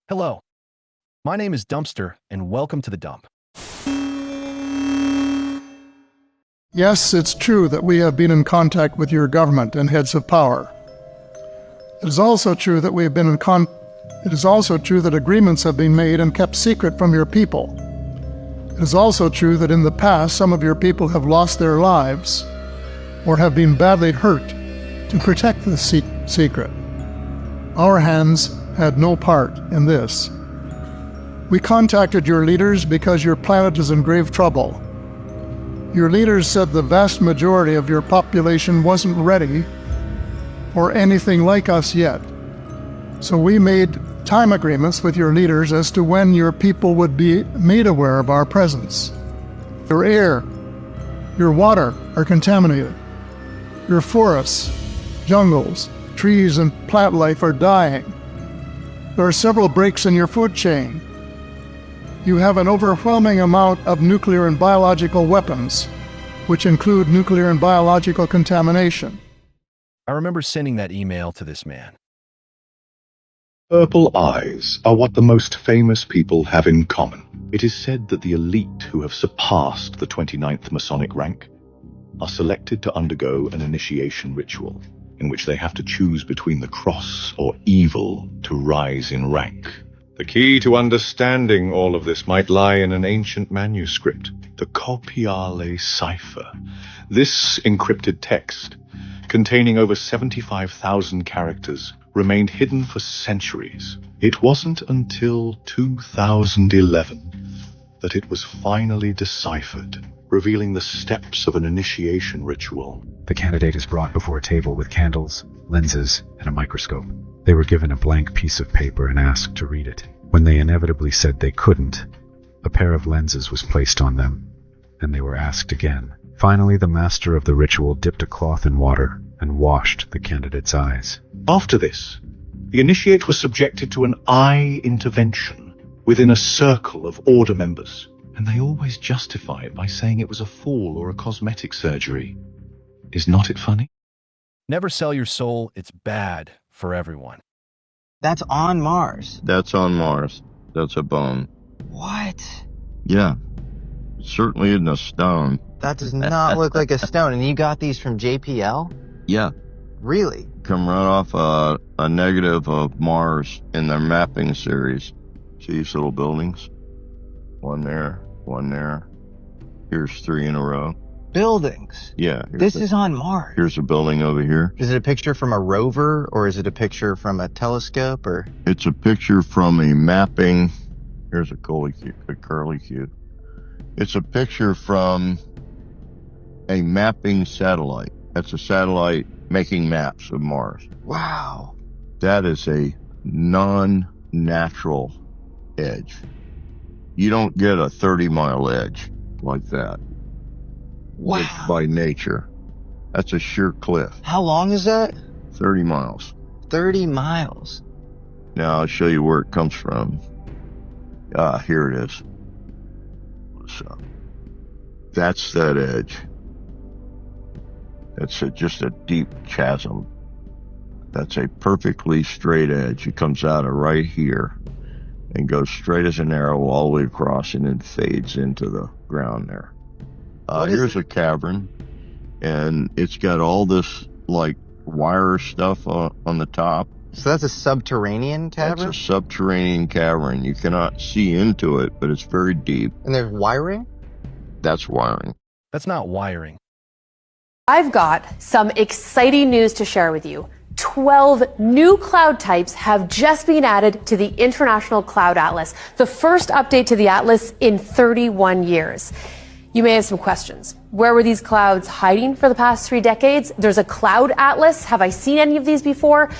Hello, my name is Dumpster, and welcome to the dump. Yes, it's true that we have been in contact with your government and heads of power. It is also true that agreements have been made and kept secret from your people. It is also true that in the past some of your people have lost their lives or have been badly hurt to protect the secret. Our hands had no part in this. We contacted your leaders because your planet is in grave trouble. Your leaders said the vast majority of your population wasn't ready for anything like us yet. So we made time agreements with your leaders as to when your people would be made aware of our presence. Your air, your water are contaminated. Your forests, jungles, trees, and plant life are dying. There are several breaks in your food chain. You have an overwhelming amount of nuclear and biological weapons, which include nuclear and biological contamination. I remember sending that email to this man. Purple eyes are what the most famous people have in common. It is said that the elite who have surpassed the 29th Masonic rank are selected to undergo an initiation ritual, in which they have to choose between the cross or evil to rise in rank. The key to understanding all of this might lie in an ancient manuscript, the Copiale cipher. This encrypted text, containing over 75,000 characters, remained hidden for centuries. It wasn't until 2011 that it was finally deciphered, revealing the steps of an initiation ritual. The candidate is brought before a table with candles, lenses, and a microscope. They were given a blank piece of paper and asked to read it. When they inevitably said they couldn't, a pair of lenses was placed on them, and they were asked again. Finally, the master of the ritual dipped a cloth in water and washed the candidate's eyes. After this, the initiate was subjected to an eye intervention within a circle of order members, and they always justify it by saying it was a fall or a cosmetic surgery. Is not it funny? Never sell your soul, it's bad for everyone. That's on Mars. That's on Mars. That's a bone. What? Yeah. It certainly isn't a stone. That does not look like a stone. And you got these from JPL? Yeah. Really? Come right off a negative of Mars in their mapping series. See these little buildings? One there, one there. Here's 3 in a row. Buildings? Yeah. This is on Mars. Here's a building over here. Is it a picture from a rover, or is it a picture from a telescope, or? It's a picture from a mapping. Here's a curlicue. It's a picture from a mapping satellite. That's a satellite making maps of Mars. Wow. That is a non-natural edge. You don't get a 30-mile edge like that. Wow. It's by nature. That's a sheer cliff. How long is that? 30 miles. 30 miles. Now I'll show you where it comes from. Here it is. So, that's that edge. That's just a deep chasm. That's a perfectly straight edge. It comes out of right here and goes straight as an arrow all the way across and then fades into the ground there. Here's a cavern, and it's got all this like wire stuff on the top. So that's a subterranean cavern? That's a subterranean cavern. You cannot see into it, but it's very deep. And there's wiring? That's wiring. That's not wiring. I've got some exciting news to share with you. 12 new cloud types have just been added to the International Cloud Atlas, the first update to the atlas in 31 years. You may have some questions. Where were these clouds hiding for the past 3 decades? There's a cloud atlas. Have I seen any of these before?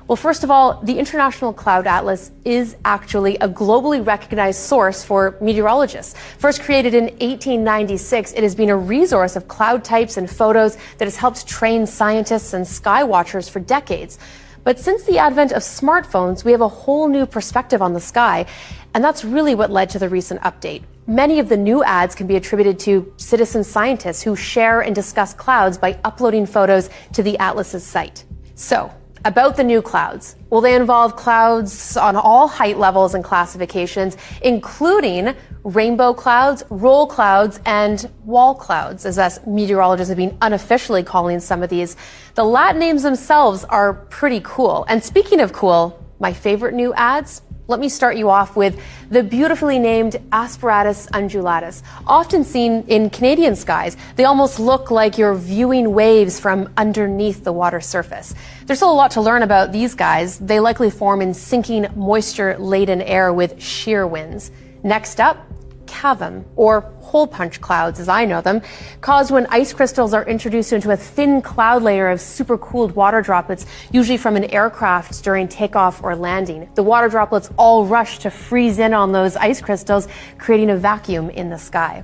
Well, first of all, the International Cloud Atlas is actually a globally recognized source for meteorologists. First created in 1896, it has been a resource of cloud types and photos that has helped train scientists and sky watchers for decades. But since the advent of smartphones, we have a whole new perspective on the sky, and that's really what led to the recent update. Many of the new ads can be attributed to citizen scientists who share and discuss clouds by uploading photos to the Atlas's site. So, About the new clouds. Well, they involve clouds on all height levels and classifications, including rainbow clouds, roll clouds, and wall clouds, as us meteorologists have been unofficially calling some of these. The Latin names themselves are pretty cool. And speaking of cool, my favorite new ads? Let me start you off with the beautifully named Asperatus undulatus, often seen in Canadian skies. They almost look like you're viewing waves from underneath the water surface. There's still a lot to learn about these guys. They likely form in sinking, moisture-laden air with shear winds. Next up, cavum, or hole punch clouds as I know them, caused when ice crystals are introduced into a thin cloud layer of supercooled water droplets, usually from an aircraft during takeoff or landing. The water droplets all rush to freeze in on those ice crystals, creating a vacuum in the sky.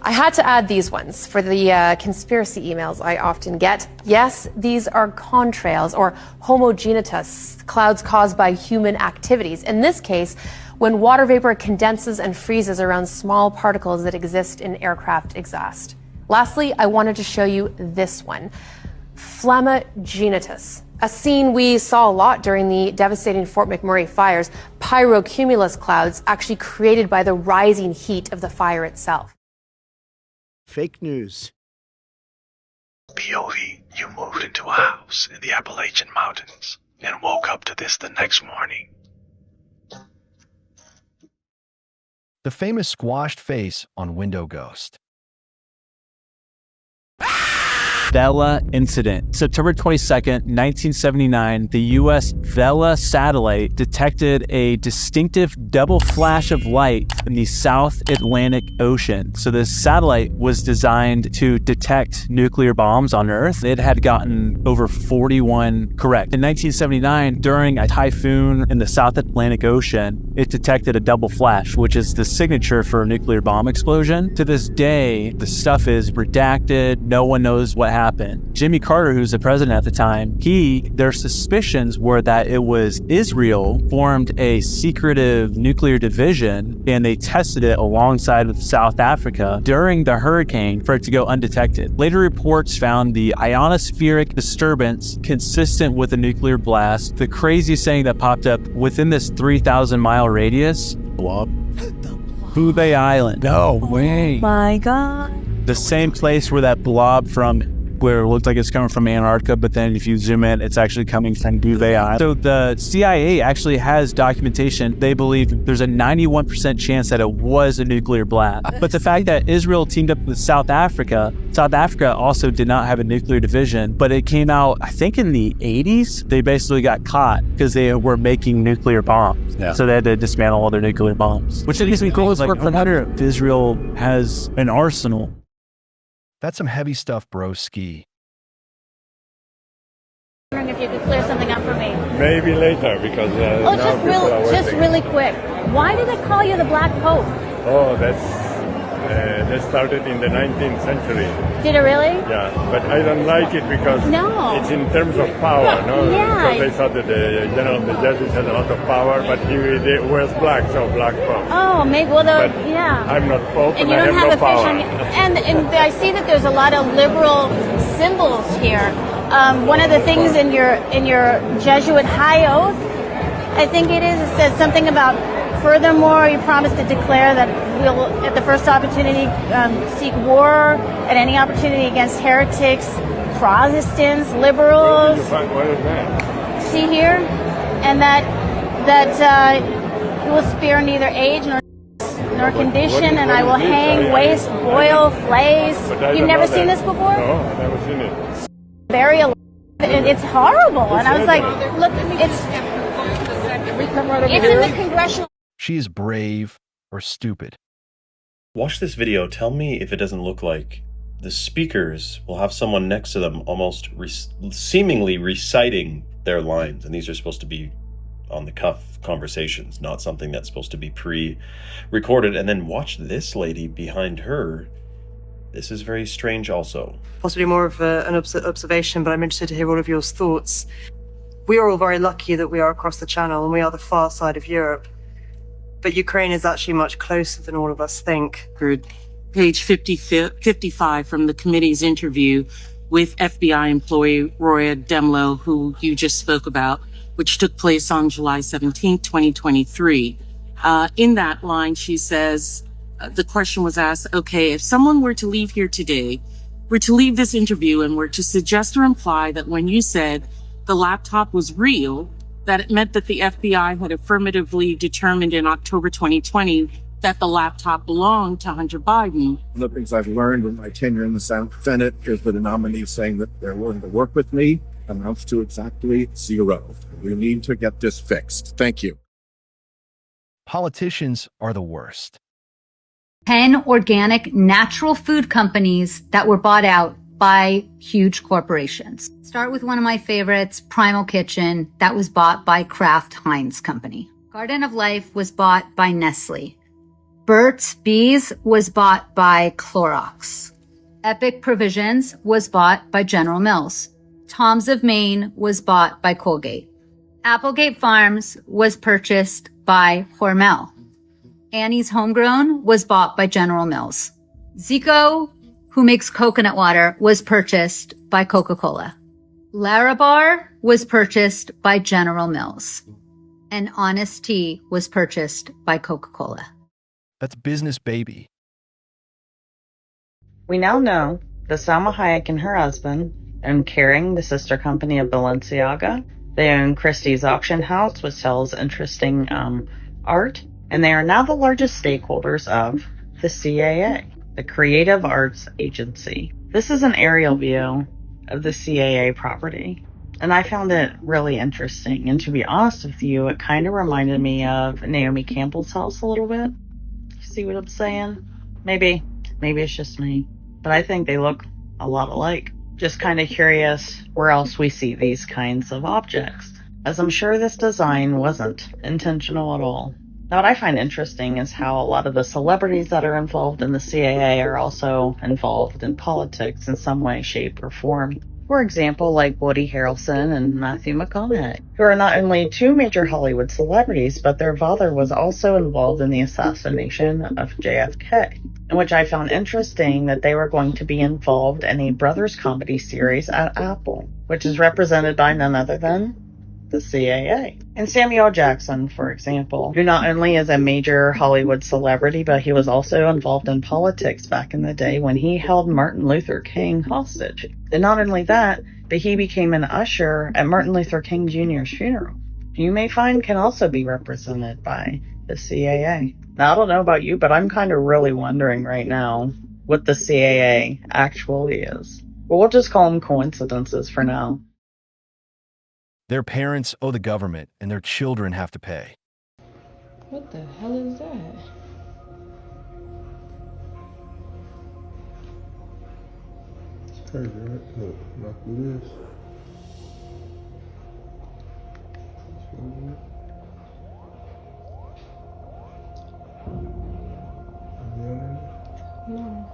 I had to add these ones for the conspiracy emails I often get. Yes, these are contrails or homogenitus, clouds caused by human activities. In this case, when water vapor condenses and freezes around small particles that exist in aircraft exhaust. Lastly, I wanted to show you this one, Flammagenitus, a scene we saw a lot during the devastating Fort McMurray fires, pyrocumulus clouds actually created by the rising heat of the fire itself. Fake news. POV, you moved into a house in the Appalachian Mountains and woke up to this the next morning. The famous squashed face on Window Ghost. Vela incident. September 22nd, 1979, the U.S. Vela satellite detected a distinctive double flash of light in the South Atlantic Ocean. So this satellite was designed to detect nuclear bombs on Earth. It had gotten over 41 correct. In 1979, during a typhoon in the South Atlantic Ocean, it detected a double flash, which is the signature for a nuclear bomb explosion. To this day, the stuff is redacted. No one knows what happened. Jimmy Carter, who's the president at the time, their suspicions were that it was Israel formed a secretive nuclear division and they tested it alongside with South Africa during the hurricane for it to go undetected. Later reports found the ionospheric disturbance consistent with a nuclear blast. The craziest thing that popped up within this 3,000-mile radius, blob, Bouvet Island. No way. My God. The same place where that blob from where it looked like it's coming from Antarctica, but then if you zoom in, it's actually coming from Bouvet Island. So the CIA actually has documentation. They believe there's a 91% chance that it was a nuclear blast. But the fact that Israel teamed up with South Africa also did not have a nuclear division, but it came out, I think in the 80s, they basically got caught because they were making nuclear bombs. Yeah. So they had to dismantle all their nuclear bombs. Which makes me cool. Like, I wonder if Israel has an arsenal. That's some heavy stuff, bro. Ski. I'm wondering if you could clear something up for me. Maybe later, because just really quick. Why do they call you the Black Pope? Oh, that started in the 19th century. Did it really? Yeah, but I don't like it because it's in terms of power, no? Yeah. Because they thought that the Jesuits had a lot of power, but he wears black, so Black Pope. Oh, maybe. Well, yeah. I'm not Pope, and you I don't have have no a power. And I see that there's a lot of liberal symbols here. One of the things in your Jesuit high oath, I think it says something about, furthermore, you promise to declare that we'll, at the first opportunity, seek war at any opportunity against heretics, Protestants, liberals. What is that? See here? And that you will spare neither age nor condition, and I will hang, waste, boil, flays. You've never seen this before? No, I've never seen it. Very alive. It's horrible. And I was like, look, it's in the congressional. She is brave or stupid. Watch this video. Tell me if it doesn't look like the speakers will have someone next to them almost seemingly reciting their lines. And these are supposed to be on the cuff conversations, not something that's supposed to be pre-recorded. And then watch this lady behind her. This is very strange also. Possibly more of an observation, but I'm interested to hear all of your thoughts. We are all very lucky that we are across the channel and we are the far side of Europe. But Ukraine is actually much closer than all of us think. Page 55 from the committee's interview with FBI employee Roya Demlow, who you just spoke about, which took place on July 17, 2023. In that line, she says, the question was asked, okay, if someone were to leave here today, were to leave this interview and were to suggest or imply that when you said the laptop was real, that it meant that the FBI had affirmatively determined in October 2020 that the laptop belonged to Hunter Biden. One of the things I've learned in my tenure in the Senate is that the nominees saying that they're willing to work with me amounts to exactly zero. We need to get this fixed. Thank you. Politicians are the worst. 10 organic natural food companies that were bought out by huge corporations. Start with one of my favorites, Primal Kitchen, that was bought by Kraft Heinz Company. Garden of Life was bought by Nestle. Burt's Bees was bought by Clorox. Epic Provisions was bought by General Mills. Tom's of Maine was bought by Colgate. Applegate Farms was purchased by Hormel. Annie's Homegrown was bought by General Mills. Zico, who makes coconut water, was purchased by Coca-Cola. Larabar was purchased by General Mills. And Honest Tea was purchased by Coca-Cola. That's business, baby. We now know that Salma Hayek and her husband own Kering, the sister company of Balenciaga. They own Christie's Auction House, which sells interesting art. And they are now the largest stakeholders of the CAA, the Creative Arts Agency. This is an aerial view of the CAA property, and I found it really interesting. And to be honest with you, it kind of reminded me of Naomi Campbell's house a little bit. You see what I'm saying? Maybe it's just me, but I think they look a lot alike. Just kind of curious where else we see these kinds of objects, as I'm sure this design wasn't intentional at all. Now, what I find interesting is how a lot of the celebrities that are involved in the CAA are also involved in politics in some way, shape, or form. For example, like Woody Harrelson and Matthew McConaughey, who are not only two major Hollywood celebrities, but their father was also involved in the assassination of JFK, in which I found interesting that they were going to be involved in a brothers comedy series at Apple, which is represented by none other than the CAA. And Samuel Jackson, for example, who not only is a major Hollywood celebrity, but he was also involved in politics back in the day when he held Martin Luther King hostage. And not only that, but he became an usher at Martin Luther King Jr.'s funeral, who you may find can also be represented by the CAA. Now, I don't know about you, but I'm kind of really wondering right now what the CAA actually is. But we'll just call them coincidences for now. Their parents owe the government, and their children have to pay. What the hell is that? It's crazy, right? Look, not through this. No.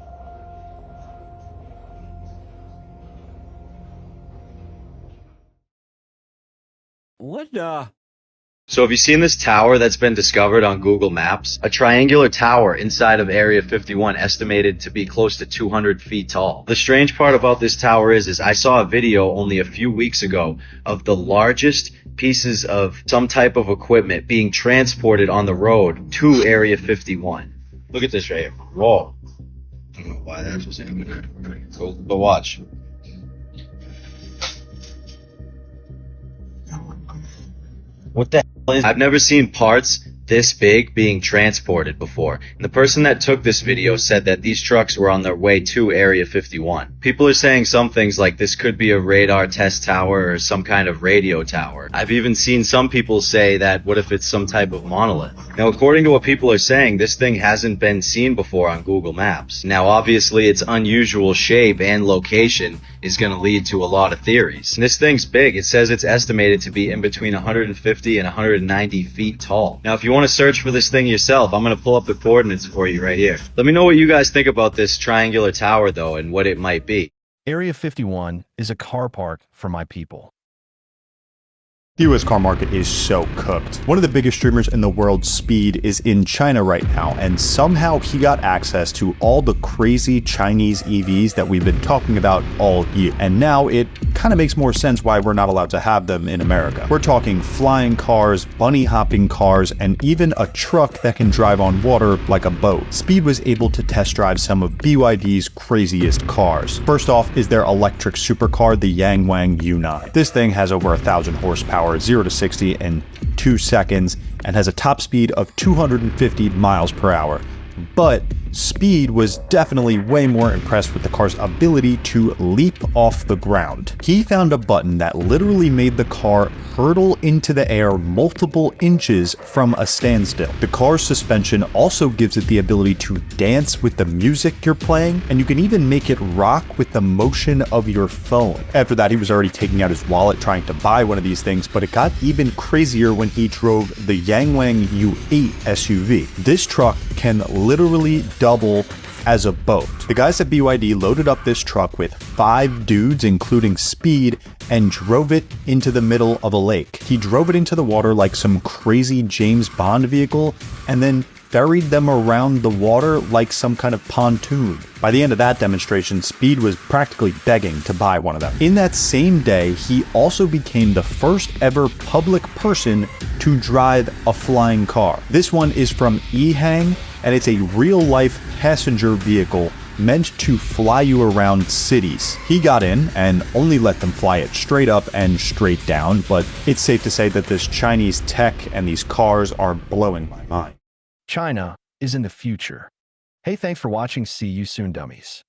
What the? So have you seen this tower that's been discovered on Google Maps? A triangular tower inside of Area 51 estimated to be close to 200 feet tall. The strange part about this tower is I saw a video only a few weeks ago of the largest pieces of some type of equipment being transported on the road to Area 51. Look at this right here. Whoa. I don't know why that's what's happening. Go watch. What the hell is? I've never seen parts this big being transported before. And the person that took this video said that these trucks were on their way to Area 51. People are saying some things like this could be a radar test tower or some kind of radio tower. I've even seen some people say that what if it's some type of monolith? Now, according to what people are saying, this thing hasn't been seen before on Google Maps. Now, obviously, its unusual shape and location is going to lead to a lot of theories. And this thing's big. It says it's estimated to be in between 150 and 190 feet tall. Now, if you want to search for this thing yourself, I'm going to pull up the coordinates for you right here. Let me know what you guys think about this triangular tower, though, and what it might be. Area 51 is a car park for my people. The US car market is so cooked. One of the biggest streamers in the world, Speed, is in China right now, and somehow he got access to all the crazy Chinese EVs that we've been talking about all year. And now it kind of makes more sense why we're not allowed to have them in America. We're talking flying cars, bunny hopping cars, and even a truck that can drive on water like a boat. Speed was able to test drive some of BYD's craziest cars. First off is their electric supercar, the Yangwang U9. This thing has over 1,000 horsepower, 0 to 60 in 2 seconds, and has a top speed of 250 miles per hour. But Speed was definitely way more impressed with the car's ability to leap off the ground. He found a button that literally made the car hurtle into the air multiple inches from a standstill. The car's suspension also gives it the ability to dance with the music you're playing, and you can even make it rock with the motion of your phone. After that, he was already taking out his wallet trying to buy one of these things, but it got even crazier when he drove the Yangwang U8 SUV. This truck can literally double as a boat. The guys at BYD loaded up this truck with 5 dudes, including Speed, and drove it into the middle of a lake. He drove it into the water like some crazy James Bond vehicle, and then ferried them around the water like some kind of pontoon. By the end of that demonstration, Speed was practically begging to buy one of them. In that same day, he also became the first ever public person to drive a flying car. This one is from Ehang, and it's a real-life passenger vehicle meant to fly you around cities. He got in and only let them fly it straight up and straight down, but it's safe to say that this Chinese tech and these cars are blowing my mind. China is in the future. Hey, thanks for watching. See you soon, dummies.